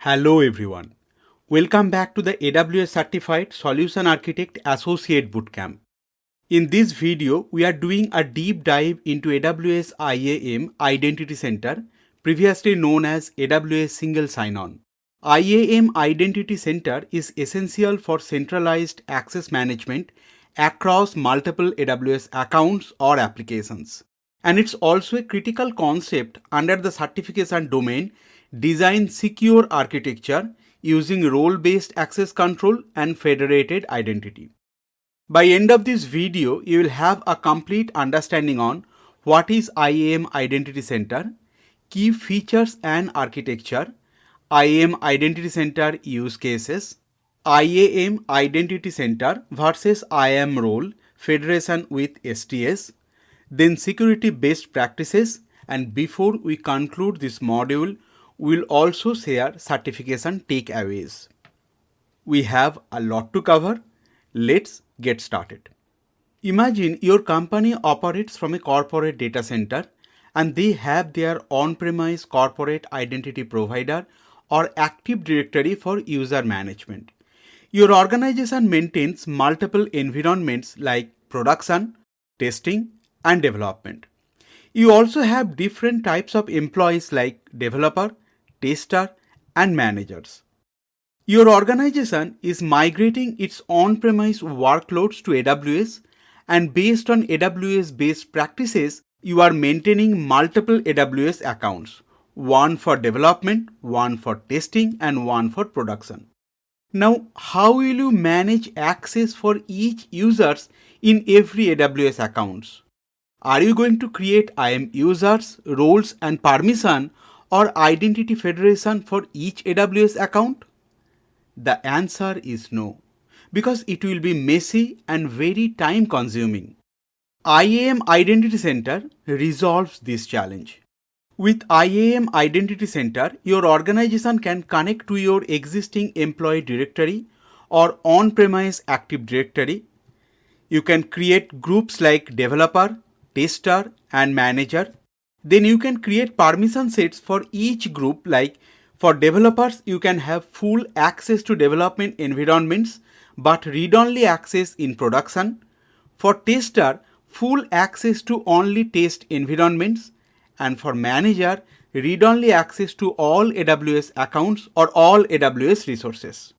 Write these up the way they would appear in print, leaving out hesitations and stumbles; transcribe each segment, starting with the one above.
Hello everyone. Welcome back to the AWS Certified Solution Architect Associate Bootcamp. In this video, we are doing a deep dive into AWS IAM Identity Center, previously known as AWS Single Sign-On. IAM Identity Center is essential for centralized access management across multiple AWS accounts or applications. And it's also a critical concept under the certification domain design secure architecture using role-based access control and federated identity. By end of this video, you will have a complete understanding on what is IAM Identity Center, key features and architecture, IAM Identity Center use cases, IAM Identity Center versus IAM role, federation with STS, then security best practices, and before we conclude this module, we'll also share certification takeaways. We have a lot to cover. Let's get started. Imagine your company operates from a corporate data center and they have their on-premise corporate identity provider or Active Directory for user management. Your organization maintains multiple environments like production, testing, and development. You also have different types of employees like developer, tester, and managers. Your organization is migrating its on-premise workloads to AWS, and based on AWS best practices, you are maintaining multiple AWS accounts, one for development, one for testing, and one for production. Now, how will you manage access for each users in every AWS accounts? Are you going to create IAM users, roles, and permission or identity federation for each AWS account? The answer is no, because it will be messy and very time consuming. IAM Identity Center resolves this challenge. With IAM Identity Center, your organization can connect to your existing employee directory or on-premise Active Directory. You can create groups like developer, tester, and manager. Then you can create permission sets for each group, like for developers, you can have full access to development environments but read-only access in production. For tester, full access to only test environments. And for manager, read-only access to all AWS accounts or all AWS resources.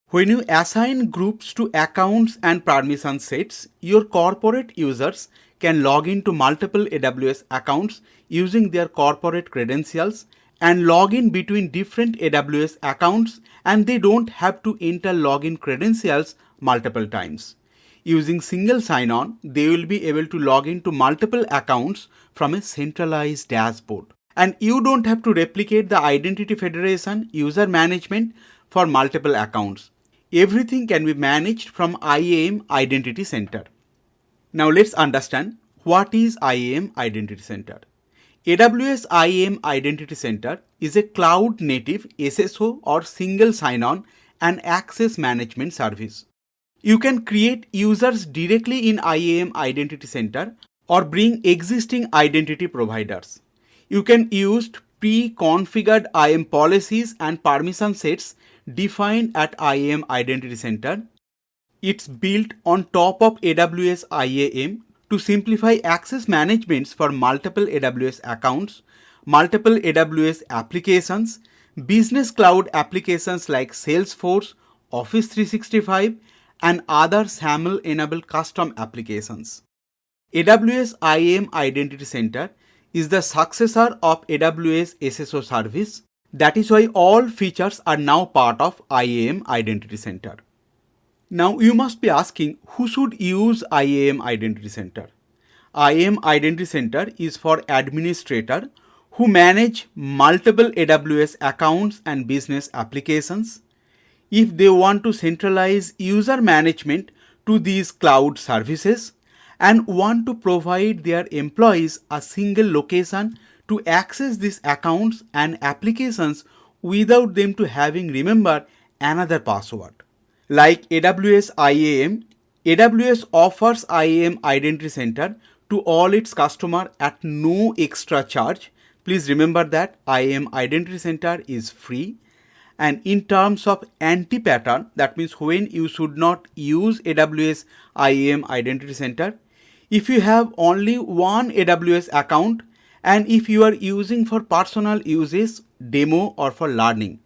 When you assign groups to accounts and permission sets, your corporate users can log into multiple AWS accounts using their corporate credentials and log in between different AWS accounts, and they don't have to enter login credentials multiple times. Using single sign-on, they will be able to log into multiple accounts from a centralized dashboard. And you don't have to replicate the identity federation, user management for multiple accounts. Everything can be managed from IAM Identity Center. Now let's understand what is IAM Identity Center. AWS IAM Identity Center is a cloud-native SSO or single sign-on and access management service. You can create users directly in IAM Identity Center or bring existing identity providers. You can use pre-configured IAM policies and permission sets defined at IAM Identity Center. It's built on top of AWS IAM to simplify access managements for multiple AWS accounts, multiple AWS applications, business cloud applications like Salesforce, Office 365, and other SAML-enabled custom applications. AWS IAM Identity Center is the successor of AWS SSO service. That is why all features are now part of IAM Identity Center. Now you must be asking, who should use IAM Identity Center? IAM Identity Center is for administrators who manage multiple AWS accounts and business applications. If they want to centralize user management to these cloud services and want to provide their employees a single location to access these accounts and applications without them to having remember another password. Like AWS IAM, AWS offers IAM Identity Center to all its customers at no extra charge. Please remember that IAM Identity Center is free. And in terms of anti-pattern, that means when you should not use AWS IAM Identity Center, if you have only one AWS account and if you are using for personal uses, demo or for learning,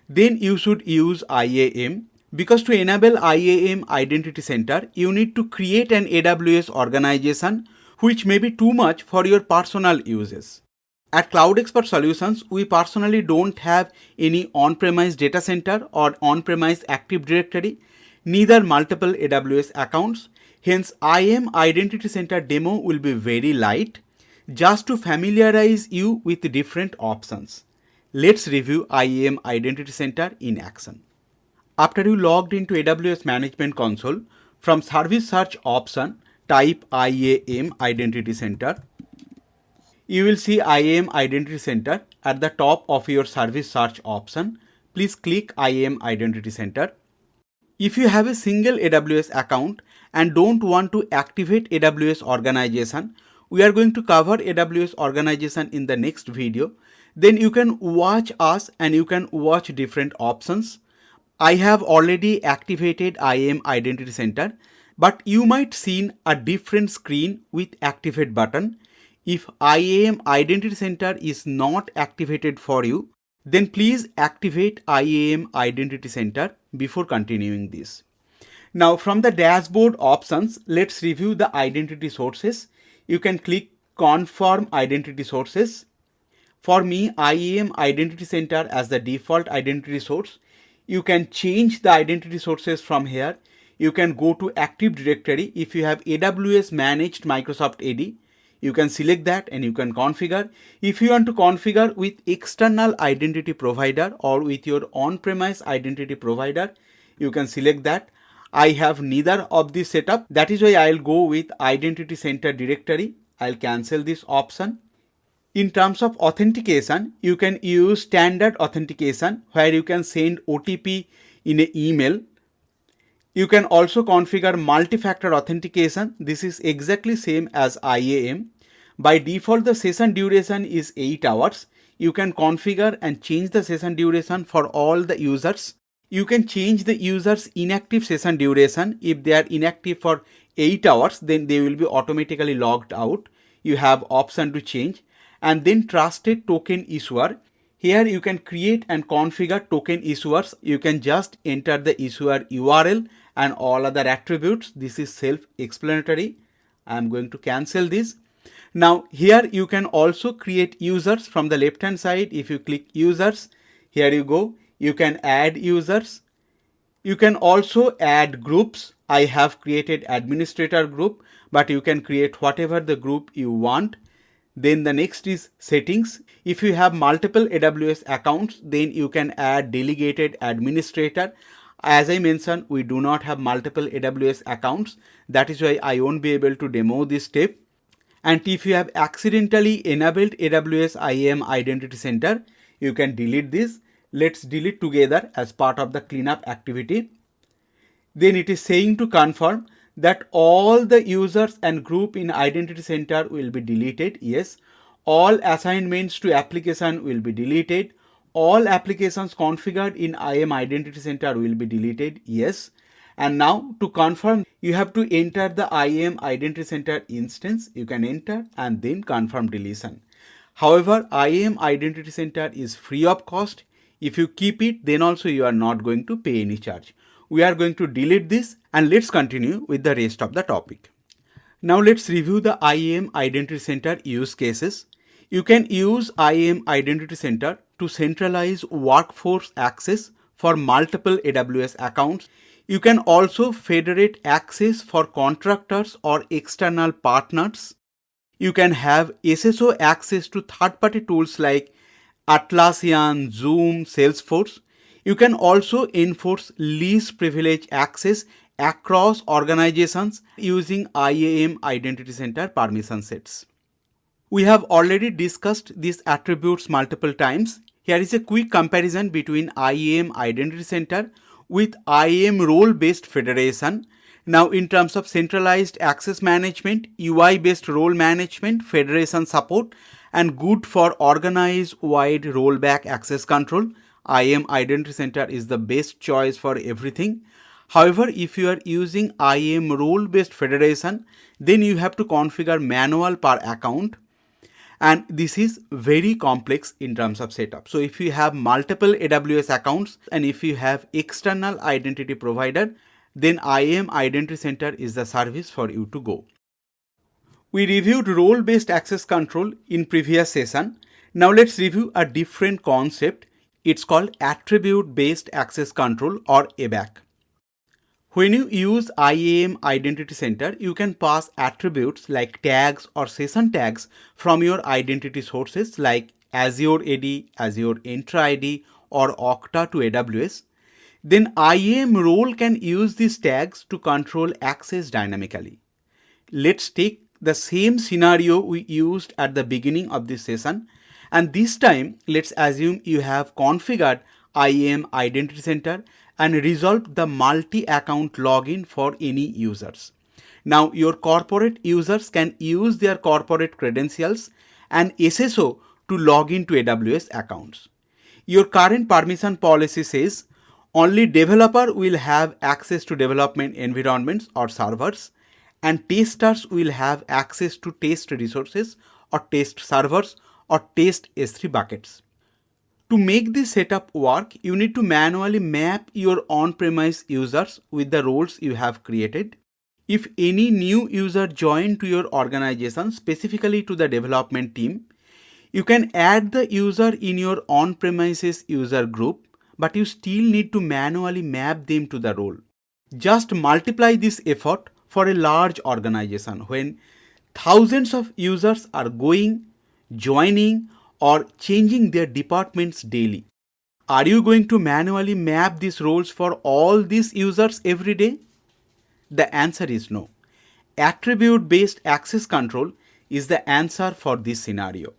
then you should use IAM, because to enable IAM Identity Center, you need to create an AWS organization, which may be too much for your personal uses. At Cloud Expert Solutions, we personally don't have any on-premise data center or on-premise Active Directory, neither multiple AWS accounts. Hence, IAM Identity Center demo will be very light, just to familiarize you with the different options. Let's review IAM Identity Center in action. After you logged into AWS Management Console, from Service Search option, type IAM Identity Center. You will see IAM Identity Center at the top of your Service Search option. Please click IAM Identity Center. If you have a single AWS account and don't want to activate AWS organization, we are going to cover AWS organization in the next video. Then you can watch us and you can watch different options. I have already activated IAM Identity Center, but you might see a different screen with activate button. If IAM Identity Center is not activated for you, then please activate IAM Identity Center before continuing this. Now from the dashboard options, let's review the identity sources. You can click Confirm Identity Sources. For me, IAM Identity Center as the default identity source. You can change the identity sources from here. You can go to Active Directory. If you have AWS Managed Microsoft AD, you can select that and you can configure. If you want to configure with external identity provider or with your on-premise identity provider, you can select that. I have neither of this setup. That is why I'll go with Identity Center directory. I'll cancel this option. In terms of authentication, you can use standard authentication where you can send OTP in an email. You can also configure multi-factor authentication. This is exactly same as IAM. By default, the session duration is 8 hours. You can configure and change the session duration for all the users. You can change the user's inactive session duration. If they are inactive for 8 hours, then they will be automatically logged out. You have option to change. And then trusted token issuer. Here you can create and configure token issuers. You can just enter the issuer URL and all other attributes. This is self-explanatory. I am going to cancel this. Now here you can also create users from the left hand side. If you click users, here you go. You can add users. You can also add groups. I have created administrator group, but you can create whatever the group you want. Then the next is settings. If you have multiple AWS accounts, then you can add delegated administrator. As I mentioned, we do not have multiple AWS accounts. That is why I won't be able to demo this step. And if you have accidentally enabled AWS IAM Identity Center, you can delete this. Let's delete together as part of the cleanup activity. Then it is saying to confirm that all the users and group in Identity Center will be deleted. Yes. All assignments to application will be deleted. All applications configured in IAM Identity Center will be deleted. Yes. And now to confirm, you have to enter the IAM Identity Center instance. You can enter and then confirm deletion. However, IAM Identity Center is free of cost. If you keep it, then also you are not going to pay any charge. We are going to delete this and let's continue with the rest of the topic. Now let's review the IAM Identity Center use cases. You can use IAM Identity Center to centralize workforce access for multiple AWS accounts. You can also federate access for contractors or external partners. You can have SSO access to third-party tools like Atlassian, Zoom, Salesforce. You can also enforce least privilege access across organizations using IAM Identity Center permission sets. We have already discussed these attributes multiple times. Here is a quick comparison between IAM Identity Center with IAM role-based federation. Now in terms of centralized access management, UI-based role management, federation support, and good for organized wide rollback access control, IAM Identity Center is the best choice for everything. However, if you are using IAM role-based federation, then you have to configure manual per account, and this is very complex in terms of setup. So if you have multiple AWS accounts and if you have external identity provider, then IAM Identity Center is the service for you to go. We reviewed role-based access control in previous session. Now let's review a different concept. It's called attribute-based access control, or ABAC. When you use IAM Identity Center, you can pass attributes like tags or session tags from your identity sources like Azure AD, Azure Entra ID, or Okta to AWS. Then IAM role can use these tags to control access dynamically. Let's take the same scenario we used at the beginning of this session, and this time let's assume you have configured IAM Identity Center and resolved the multi-account login for any users. Now your corporate users can use their corporate credentials and SSO to log into AWS accounts. Your current permission policy says only developer will have access to development environments or servers, and testers will have access to test resources or test servers or test S3 buckets. To make this setup work, you need to manually map your on-premise users with the roles you have created. If any new user join to your organization, specifically to the development team, you can add the user in your on-premises user group, but you still need to manually map them to the role. Just multiply this effort for a large organization when thousands of users are joining, or changing their departments daily. Are you going to manually map these roles for all these users every day? The answer is no. Attribute-based access control is the answer for this scenario.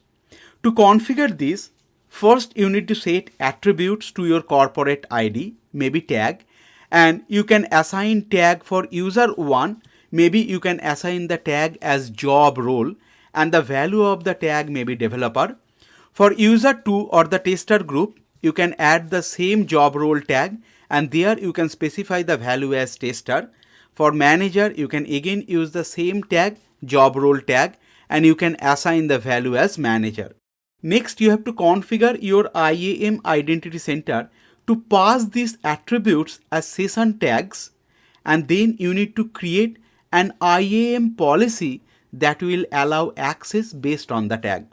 To configure this, first you need to set attributes to your corporate ID, maybe tag, and you can assign tag for user 1. Maybe you can assign the tag as job role, and the value of the tag may be developer. For user 2 or the tester group, you can add the same job role tag, and there you can specify the value as tester. For manager, you can again use the same tag, job role tag, and you can assign the value as manager. Next, you have to configure your IAM Identity Center to pass these attributes as session tags, and then you need to create an IAM policy that will allow access based on the tag.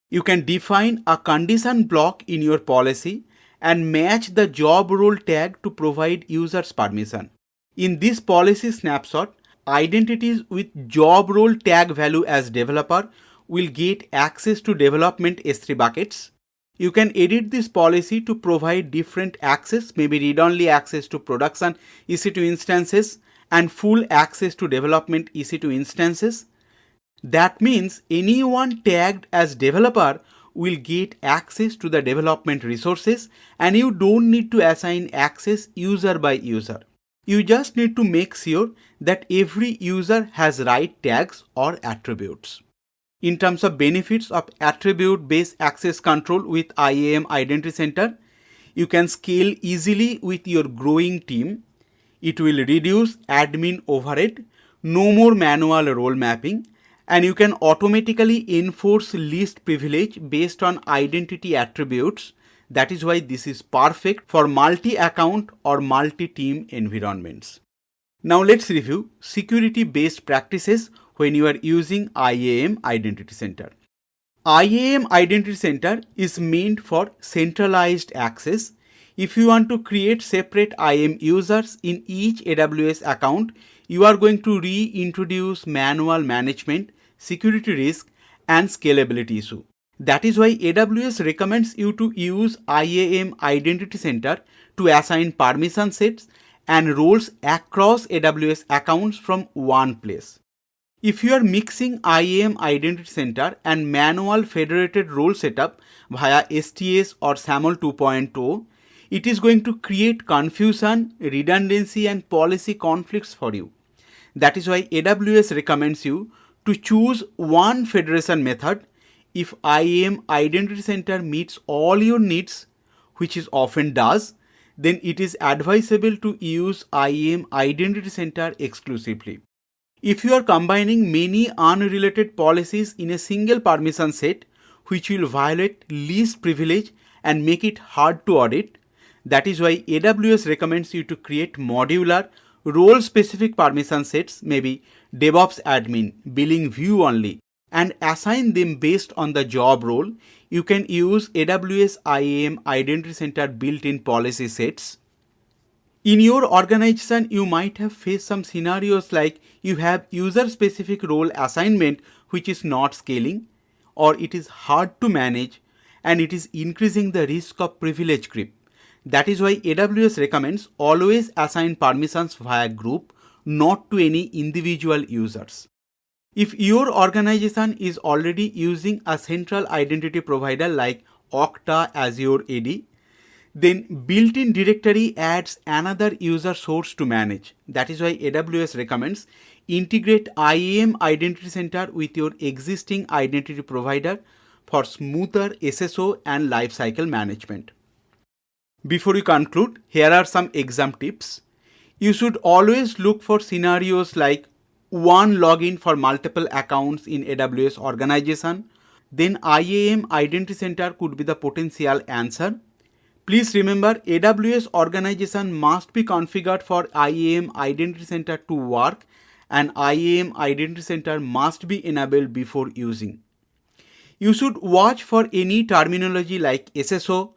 You can define a condition block in your policy and match the job role tag to provide users permission. In this policy snapshot, identities with job role tag value as developer will get access to development S3 buckets. You can edit this policy to provide different access, maybe read-only access to production EC2 instances and full access to development EC2 instances. That means anyone tagged as developer will get access to the development resources, and you don't need to assign access user by user. You just need to make sure that every user has right tags or attributes. In terms of benefits of attribute-based access control with IAM Identity Center, you can scale easily with your growing team. It will reduce admin overhead, no more manual role mapping, and you can automatically enforce least privilege based on identity attributes. That is why this is perfect for multi-account or multi-team environments. Now let's review security-based practices when you are using IAM Identity Center. IAM Identity Center is meant for centralized access. If you want to create separate IAM users in each AWS account, you are going to reintroduce manual management, security risk, and scalability issue. That is why AWS recommends you to use IAM Identity Center to assign permission sets and roles across AWS accounts from one place. If you are mixing IAM Identity Center and manual federated role setup via STS or SAML 2.0, it is going to create confusion, redundancy, and policy conflicts for you. That is why AWS recommends you to choose one federation method. If IAM Identity Center meets all your needs, which is often does, then it is advisable to use IAM Identity Center exclusively. If you are combining many unrelated policies in a single permission set, which will violate least privilege and make it hard to audit, that is why AWS recommends you to create modular, role-specific permission sets, maybe DevOps admin, billing view only, and assign them based on the job role. You can use AWS IAM Identity Center built-in policy sets. In your organization, you might have faced some scenarios like you have user-specific role assignment which is not scaling, or it is hard to manage, and it is increasing the risk of privilege creep. That is why AWS recommends always assign permissions via group, not to any individual users. If your organization is already using a central identity provider like Okta Azure AD, then built-in directory adds another user source to manage. That is why AWS recommends integrate IAM Identity Center with your existing identity provider for smoother SSO and lifecycle management. Before we conclude, here are some exam tips. You should always look for scenarios like one login for multiple accounts in AWS organization. Then IAM Identity Center could be the potential answer. Please remember, AWS organization must be configured for IAM Identity Center to work, and IAM Identity Center must be enabled before using. You should watch for any terminology like SSO,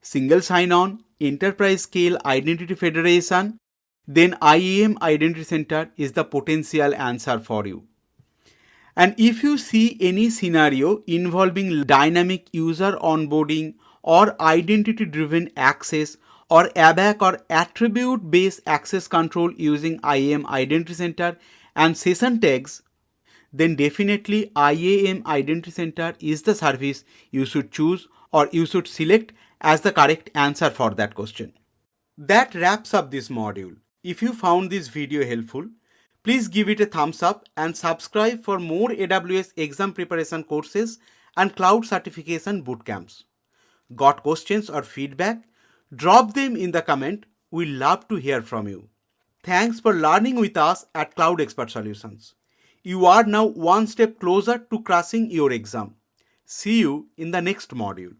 single sign-on, enterprise scale identity federation. Then IAM Identity Center is the potential answer for you. And if you see any scenario involving dynamic user onboarding or identity-driven access or ABAC or attribute-based access control using IAM Identity Center and session tags, then definitely IAM Identity Center is the service you should choose or you should select as the correct answer for that question. That wraps up this module. If you found this video helpful, please give it a thumbs up and subscribe for more AWS exam preparation courses and cloud certification bootcamps. Got questions or feedback? Drop them in the comment. We'd love to hear from you. Thanks for learning with us at Cloud Expert Solutions. You are now one step closer to crushing your exam. See you in the next module.